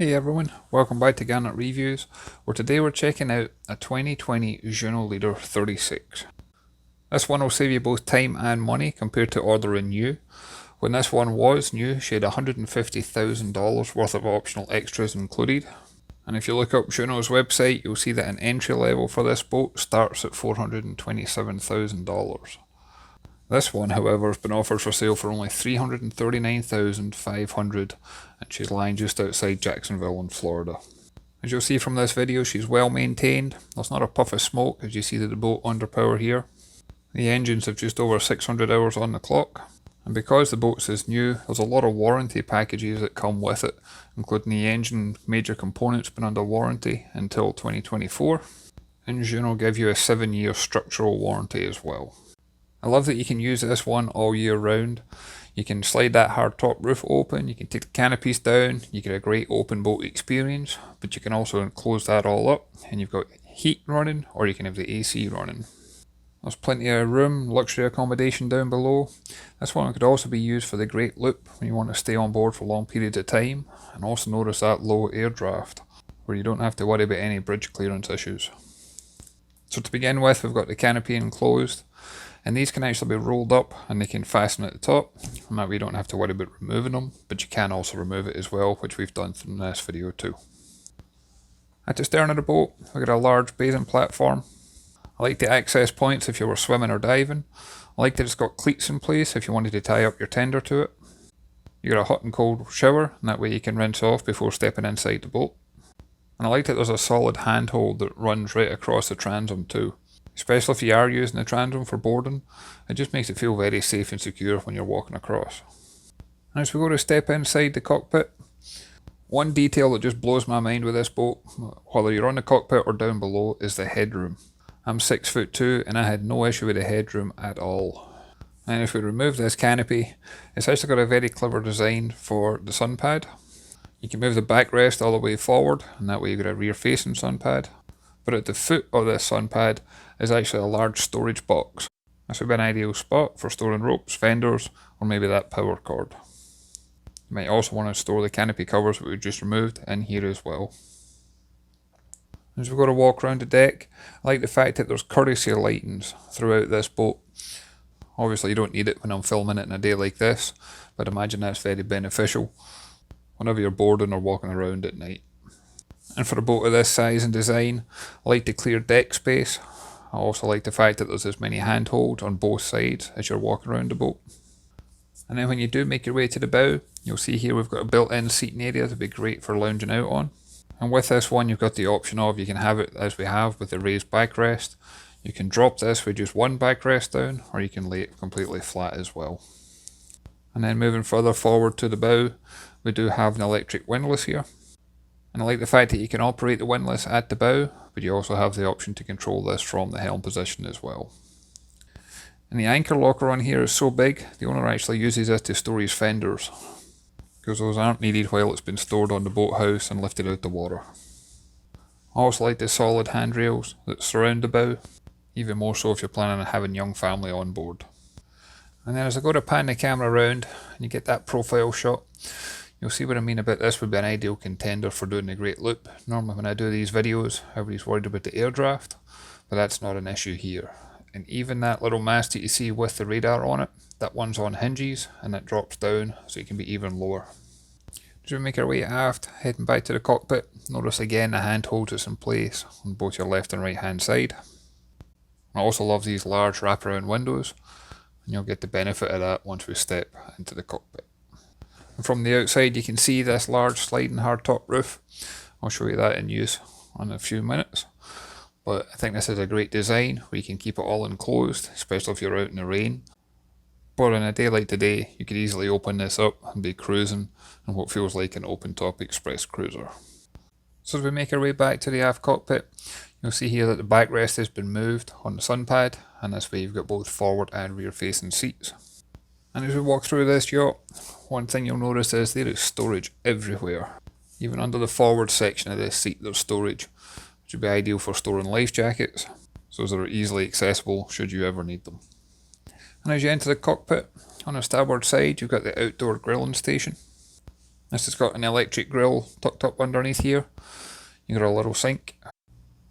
Hey everyone, welcome back to Garnock Reviews, where today we're checking out a 2020 Jeanneau Leader 36. This one will save you both time and money compared to ordering new. When this one was new, she had $150,000 worth of optional extras included. And if you look up Jeanneau's website, you'll see that an entry level for this boat starts at $427,000. This one, however, has been offered for sale for only $339,500 and she's lying just outside Jacksonville in Florida. As you'll see from this video, she's well maintained. There's not a puff of smoke as you see the boat under power here. The engines have just over 600 hours on the clock. And because the boat is new, there's a lot of warranty packages that come with it, including the engine major components being under warranty until 2024. And Jeanneau will give you a 7-year structural warranty as well. I love that you can use this one all year round. You can slide that hardtop roof open, you can take the canopies down, you get a great open boat experience, but you can also close that all up and you've got heat running, or you can have the AC running. There's plenty of room, luxury accommodation down below. This one could also be used for the great loop when you want to stay on board for long periods of time, and also notice that low air draft, where you don't have to worry about any bridge clearance issues. So to begin with, we've got the canopy enclosed. And these can actually be rolled up and they can fasten at the top, and that way you don't have to worry about removing them, but you can also remove it as well, which we've done in this video too. At the stern of the boat, we've got a large bathing platform. I like the access points if you were swimming or diving. I like that it's got cleats in place if you wanted to tie up your tender to it. You got a hot and cold shower, and that way you can rinse off before stepping inside the boat. And I like that there's a solid handhold that runs right across the transom too. Especially if you are using the transom for boarding, it just makes it feel very safe and secure when you're walking across. And as we go to step inside the cockpit, one detail that just blows my mind with this boat, whether you're on the cockpit or down below, is the headroom. I'm 6'2" and I had no issue with the headroom at all. And if we remove this canopy, it's actually got a very clever design for the sun pad. You can move the backrest all the way forward, and that way you get a rear facing sun pad. But at the foot of this sun pad is actually a large storage box. This would be an ideal spot for storing ropes, fenders, or maybe that power cord. You might also want to store the canopy covers that we just removed in here as well. As we go to walk around the deck, I like the fact that there's courtesy lightings throughout this boat. Obviously you don't need it when I'm filming it in a day like this, but imagine that's very beneficial whenever you're boarding or walking around at night. And for a boat of this size and design, I like the clear deck space. I also like the fact that there's as many handholds on both sides as you're walking around the boat. And then when you do make your way to the bow, you'll see here we've got a built-in seating area to be great for lounging out on. And with this one, you've got the option of, you can have it as we have with the raised backrest. You can drop this with just one backrest down, or you can lay it completely flat as well. And then moving further forward to the bow, we do have an electric windlass here. And I like the fact that you can operate the windlass at the bow, but you also have the option to control this from the helm position as well. And the anchor locker on here is so big, the owner actually uses it to store his fenders, because those aren't needed while it's been stored on the boathouse and lifted out the water. I also like the solid handrails that surround the bow, even more so if you're planning on having young family on board. And then as I go to pan the camera around and you get that profile shot, you'll see what I mean about this would be an ideal contender for doing a great loop. Normally when I do these videos, everybody's worried about the air draft, but that's not an issue here. And even that little mast that you see with the radar on it, that one's on hinges and it drops down so it can be even lower. As we make our way aft, heading back to the cockpit, notice again the handholds is in place on both your left and right hand side. I also love these large wraparound windows, and you'll get the benefit of that once we step into the cockpit. And from the outside you can see this large sliding hardtop roof. I'll show you that in use in a few minutes. But I think this is a great design where you can keep it all enclosed, especially if you're out in the rain. But on a day like today, you could easily open this up and be cruising in what feels like an open top express cruiser. So as we make our way back to the aft cockpit, you'll see here that the backrest has been moved on the sun pad, and this way you've got both forward and rear facing seats. And as we walk through this yacht, one thing you'll notice is there is storage everywhere. Even under the forward section of this seat there's storage, which would be ideal for storing life jackets, so they're easily accessible should you ever need them. And as you enter the cockpit, on the starboard side you've got the outdoor grilling station. This has got an electric grill tucked up underneath here. You got a little sink.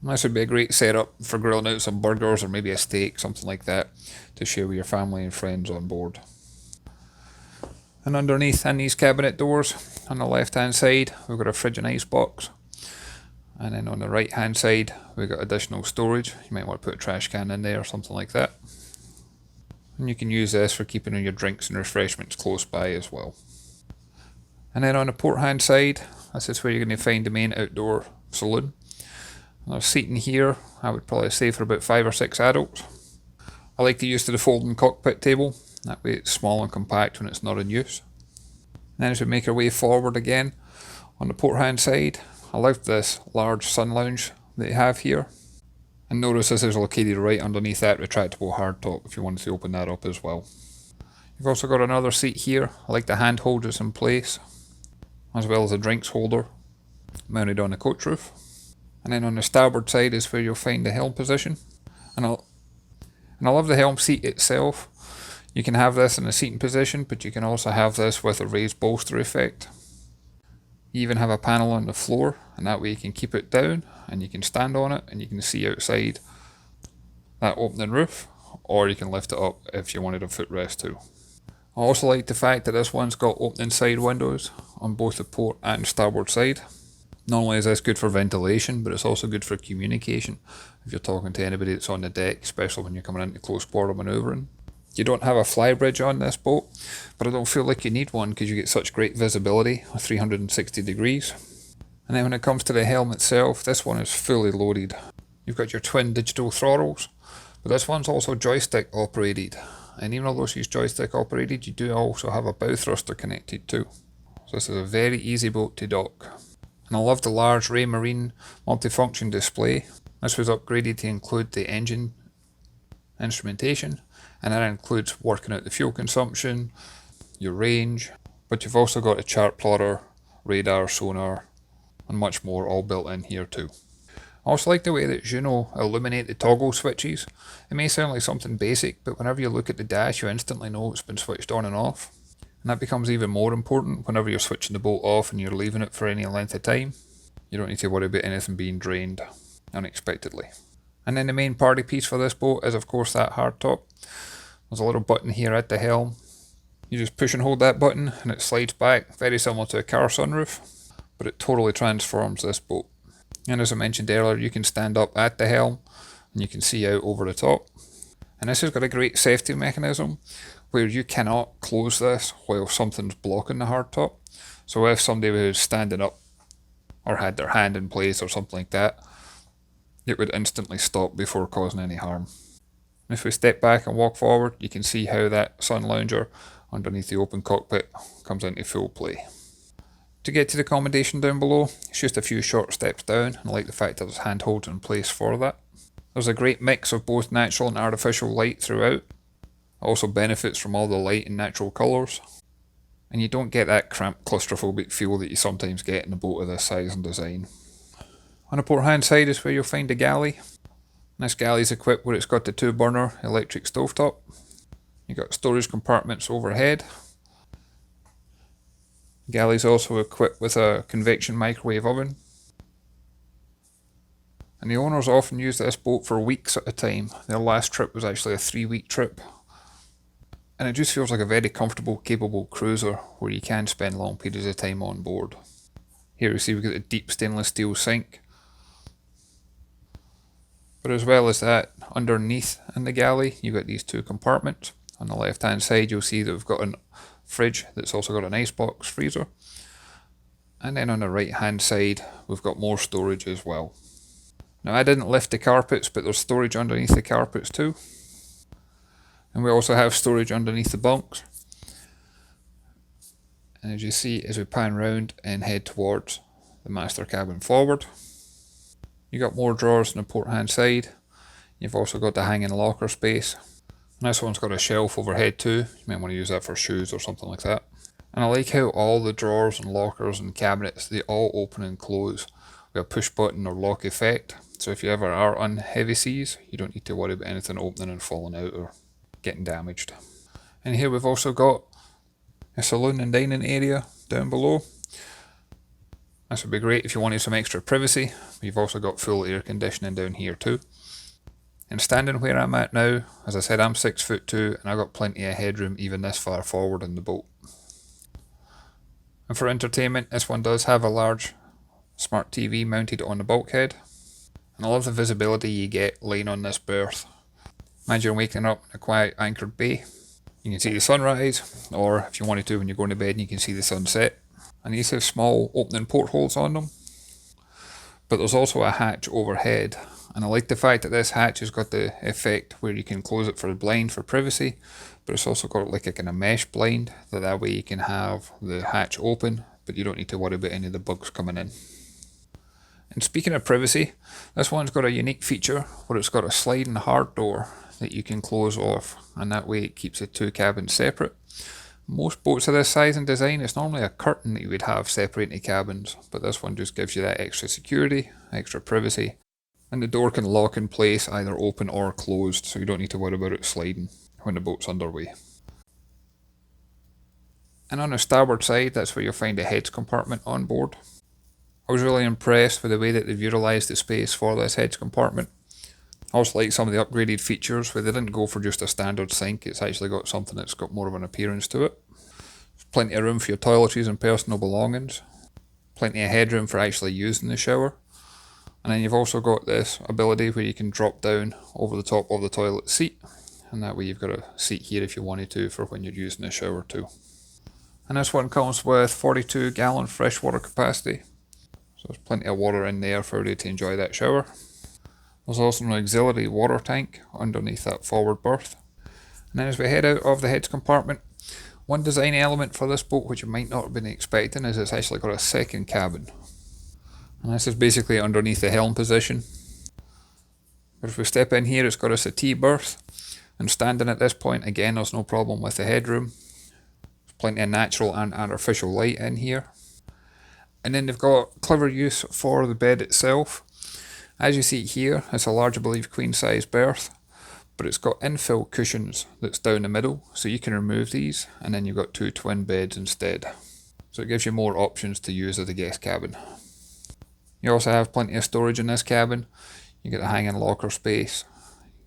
This would be a great setup for grilling out some burgers or maybe a steak, something like that, to share with your family and friends on board. And underneath in these cabinet doors, on the left hand side, we've got a fridge and ice box. And then on the right hand side, we've got additional storage. You might want to put a trash can in there or something like that. And you can use this for keeping your drinks and refreshments close by as well. And then on the port hand side, this is where you're going to find the main outdoor saloon. There's seating here, I would probably say for about 5 or 6 adults. I like to use the folding cockpit table, that way it's small and compact when it's not in use. And then as we make our way forward again, on the port hand side, I love this large sun lounge that you have here. And notice this is located right underneath that retractable hardtop if you wanted to open that up as well. You've also got another seat here. I like the handhold that's in place, as well as a drinks holder mounted on the coach roof. And then on the starboard side is where you'll find the helm position. And I love the helm seat itself. You can have this in a seating position, but you can also have this with a raised bolster effect. You even have a panel on the floor, and that way you can keep it down and you can stand on it and you can see outside that opening roof, or you can lift it up if you wanted a footrest too. I also like the fact that this one's got opening side windows on both the port and starboard side. Not only is this good for ventilation, but it's also good for communication if you're talking to anybody that's on the deck, especially when you're coming into close quarter manoeuvring. You don't have a flybridge on this boat, but I don't feel like you need one because you get such great visibility of 360 degrees. And then when it comes to the helm itself, this one is fully loaded. You've got your twin digital throttles, but this one's also joystick operated. And even although she's joystick operated, you do also have a bow thruster connected too. So this is a very easy boat to dock. And I love the large Ray Marine multifunction display. This was upgraded to include the engine instrumentation, and that includes working out the fuel consumption, your range, but you've also got a chart plotter, radar, sonar, and much more all built in here too. I also like the way that Jeanneau illuminate the toggle switches. It may sound like something basic, but whenever you look at the dash you instantly know it's been switched on and off. And that becomes even more important whenever you're switching the boat off and you're leaving it for any length of time. You don't need to worry about anything being drained unexpectedly. And then the main party piece for this boat is of course that hardtop. There's a little button here at the helm. You just push and hold that button and it slides back, very similar to a car sunroof, but it totally transforms this boat. And as I mentioned earlier, you can stand up at the helm and you can see out over the top. And this has got a great safety mechanism where you cannot close this while something's blocking the hardtop. So if somebody was standing up or had their hand in place or something like that, it would instantly stop before causing any harm. If we step back and walk forward, you can see how that sun lounger underneath the open cockpit comes into full play. To get to the accommodation down below, it's just a few short steps down, and I like the fact that there's handholds in place for that. There's a great mix of both natural and artificial light throughout. It also benefits from all the light and natural colours. And you don't get that cramped claustrophobic feel that you sometimes get in a boat of this size and design. On the port hand side is where you'll find a galley. And this galley is equipped where it's got the 2-burner electric stovetop. You've got storage compartments overhead. The galley is also equipped with a convection microwave oven. And the owners often use this boat for weeks at a time. Their last trip was actually a 3-week trip. And it just feels like a very comfortable, capable cruiser where you can spend long periods of time on board. Here we see we've got a deep stainless steel sink. But as well as that, underneath in the galley, you've got these 2 compartments. On the left hand side you'll see that we've got a fridge that's also got an icebox freezer. And then on the right hand side we've got more storage as well. Now I didn't lift the carpets, but there's storage underneath the carpets too. And we also have storage underneath the bunks. And as you see, as we pan round and head towards the master cabin forward, you got more drawers on the port hand side. You've also got the hanging locker space. And this one's got a shelf overhead too. You might want to use that for shoes or something like that. And I like how all the drawers and lockers and cabinets, they all open and close with a push button or lock effect. So if you ever are on heavy seas, you don't need to worry about anything opening and falling out or getting damaged. And here we've also got a saloon and dining area down below. This would be great if you wanted some extra privacy. You've also got full air conditioning down here too. And standing where I'm at now, as I said, I'm 6'2" and I've got plenty of headroom even this far forward in the boat. And for entertainment, this one does have a large smart TV mounted on the bulkhead. And I love the visibility you get laying on this berth. Imagine waking up in a quiet anchored bay. You can see the sunrise, or if you wanted to when you're going to bed, you can see the sunset. And these have small opening portholes on them. But there's also a hatch overhead. And I like the fact that this hatch has got the effect where you can close it for the blind for privacy, but it's also got like a kind of mesh blind, that way you can have the hatch open, but you don't need to worry about any of the bugs coming in. And speaking of privacy, this one's got a unique feature where it's got a sliding hard door that you can close off, and that way it keeps the two cabins separate. Most boats of this size and design, it's normally a curtain that you would have separating the cabins, but this one just gives you that extra security, extra privacy, and the door can lock in place either open or closed, so you don't need to worry about it sliding when the boat's underway. And on the starboard side, that's where you'll find a heads compartment on board. I was really impressed with the way that they've utilised the space for this heads compartment. I also like some of the upgraded features where they didn't go for just a standard sink, it's actually got something that's got more of an appearance to it. There's plenty of room for your toiletries and personal belongings. Plenty of headroom for actually using the shower. And then you've also got this ability where you can drop down over the top of the toilet seat. And that way you've got a seat here if you wanted to for when you're using the shower too. And this one comes with 42 gallon freshwater capacity. So there's plenty of water in there for you to enjoy that shower. There's also an auxiliary water tank underneath that forward berth. And then as we head out of the heads compartment, one design element for this boat which you might not have been expecting is it's actually got a second cabin. And this is basically underneath the helm position. But if we step in here, it's got a settee berth. And standing at this point, again, there's no problem with the headroom. There's plenty of natural and artificial light in here. And then they've got clever use for the bed itself. As you see here, it's a large, I believe, queen size berth, but it's got infill cushions that's down the middle, so you can remove these, and then you've got two twin beds instead. So it gives you more options to use as a guest cabin. You also have plenty of storage in this cabin. You get a hanging locker space.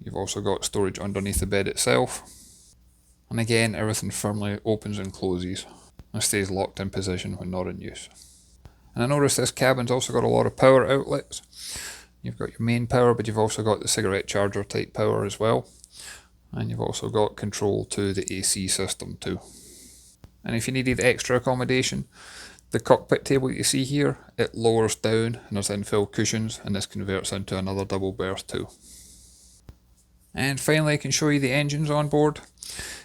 You've also got storage underneath the bed itself. And again, everything firmly opens and closes and stays locked in position when not in use. And I noticed this cabin's also got a lot of power outlets. You've got your main power, but you've also got the cigarette charger type power as well. And you've also got control to the AC system too. And if you needed extra accommodation, the cockpit table you see here, it lowers down and there's infill cushions, and this converts into another double berth too. And finally I can show you the engines on board.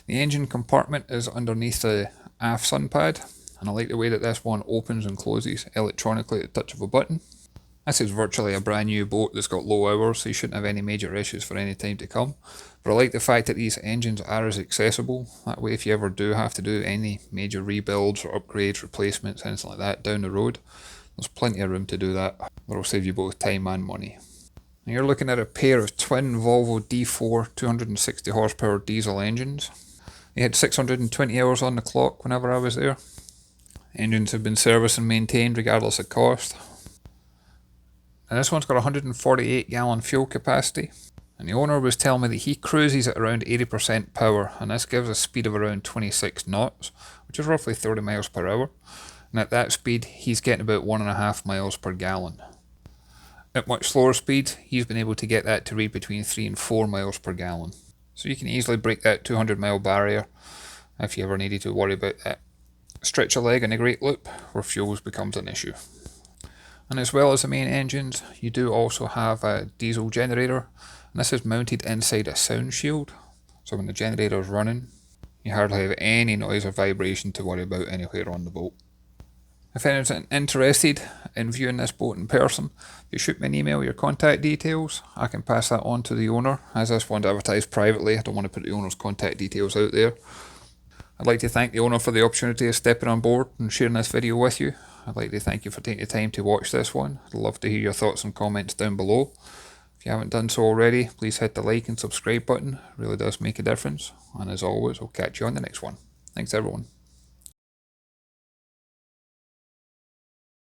The engine compartment is underneath the aft sun pad, and I like the way that this one opens and closes electronically at the touch of a button. This is virtually a brand new boat that's got low hours, so you shouldn't have any major issues for any time to come. But I like the fact that these engines are as accessible. That way if you ever do have to do any major rebuilds or upgrades, replacements, anything like that down the road, there's plenty of room to do that. That'll save you both time and money. Now you're looking at a pair of twin Volvo D4 260 horsepower diesel engines. They had 620 hours on the clock whenever I was there. Engines have been serviced and maintained regardless of cost. And this one's got 148 gallon fuel capacity. And the owner was telling me that he cruises at around 80% power, and this gives a speed of around 26 knots, which is roughly 30 miles per hour. And at that speed, he's getting about 1.5 miles per gallon. At much slower speed, he's been able to get that to read between 3 and 4 miles per gallon. So you can easily break that 200 mile barrier if you ever needed to worry about that stretch a leg in a great loop where fuels becomes an issue. And as well as the main engines, you do also have a diesel generator, and this is mounted inside a sound shield, so when the generator is running, you hardly have any noise or vibration to worry about anywhere on the boat. If anyone's interested in viewing this boat in person, you shoot me an email with your contact details. I can pass that on to the owner, as this one's advertised privately. I don't want to put the owner's contact details out there. I'd like to thank the owner for the opportunity of stepping on board and sharing this video with you. I'd like to thank you for taking the time to watch this one. I'd love to hear your thoughts and comments down below. If you haven't done so already, please hit the like and subscribe button. It really does make a difference. And as always, I'll catch you on the next one. Thanks everyone.